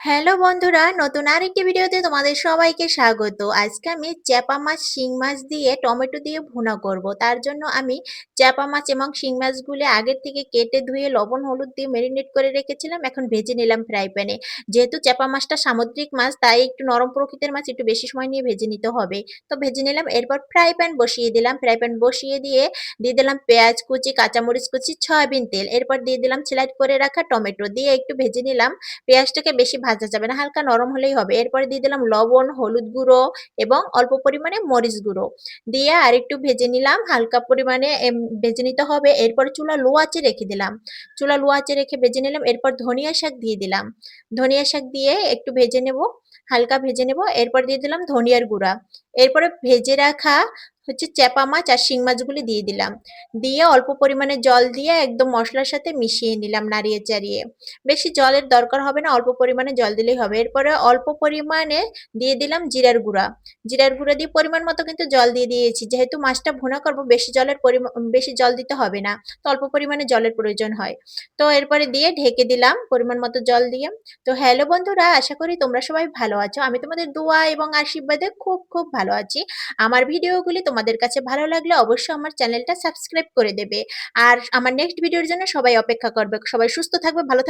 Hello বন্ধুরা, নতুন আরেকটি ভিডিওতে তোমাদের সবাইকে স্বাগত। আজকে আমি চ্যাপা মাছ, শিং মাছ দিয়ে টমেটো দিয়ে ভুনা করব। তার জন্য আমি চ্যাপা মাছ এবং শিং মাছগুলো আগের থেকে কেটে ধুয়ে লবণ হলুদ দিয়ে ম্যারিনেট করে রেখেছিলাম। এখন ভেজে নিলাম ফ্রাই প্যানে। যেহেতু চ্যাপা মাছটা সামুদ্রিক মাছ, তাই একটু নরম প্রকৃতির মাছ, একটু বেশি সময় নিয়ে ভেজে নিতে হবে। তো ভেজে নিলাম। এরপর ফ্রাই প্যান বসিয়ে দিলাম। ফ্রাই প্যান বসিয়ে দিয়ে দিলাম পেঁয়াজ কুচি, কাঁচামরিচ কুচি, সয়াবিন তেল। এরপর দিয়ে দিলাম স্লাইড করে রাখা টমেটো দিয়ে একটু ভেজে নিলাম। পেঁয়াজটাকে বেশি ভাজা যাবে না, হালকা নরম হলেই হবে। এরপরে দিয়ে দিলাম লবণ, হলুদ গুঁড়ো এবং অল্প পরিমাণে মরিচ গুঁড়ো দিয়ে আর একটু ভেজে নিলাম, হালকা পরিমাণে ভেজে নিতে হবে। এরপর চুলা লো আঁচে রেখে দিলাম, চুলা লো আঁচে রেখে ভেজে নিলাম। এরপর ধনিয়া শাক দিয়ে দিলাম, ধনিয়া শাক দিয়ে একটু ভেজে নেব, হালকা ভেজে নেব। এরপর দিয়ে দিলাম ধনিয়ার গুঁড়া। এরপরে ভেজে রাখা চ্যাপা মাছ আর শিং মাছগুলি দিয়ে দিলাম, দিয়ে অল্প পরিমাণে জল দিয়ে একদম মশলার সাথে মিশিয়ে নিলাম নাড়িয়ে চাড়িয়ে। বেশি জলের দরকার হবে না, অল্প পরিমাণে জল দিলেই হবে। এরপরে অল্প পরিমাণে দিয়ে দিলাম জিরার গুঁড়া, জিরার গুঁড়া দিয়ে পরিমাণ মতো কিন্তু জল দিয়ে দিয়েছি। যেহেতু মাছটা ভুনা করব, বেশি জল দিতে হবে না, তো অল্প পরিমাণে জলের প্রয়োজন হয়। তো এরপরে দিয়ে ঢেকে দিলাম পরিমাণ মতো জল দিয়ে। তো হ্যালো বন্ধুরা, আশা করি তোমরা সবাই ভালো আছো। আমি তোমাদের দোয়া এবং আশীর্বাদে খুব খুব ভালো আছি। আমার ভিডিওগুলি তোমাদের কাছে ভালো লাগলে অবশ্যই আমার চ্যানেলটা সাবস্ক্রাইব করে দেবে। আর আমার নেক্সট ভিডিওর জন্য সবাই অপেক্ষা করবে। সবাই সুস্থ থাকবে, ভালো থাকবে।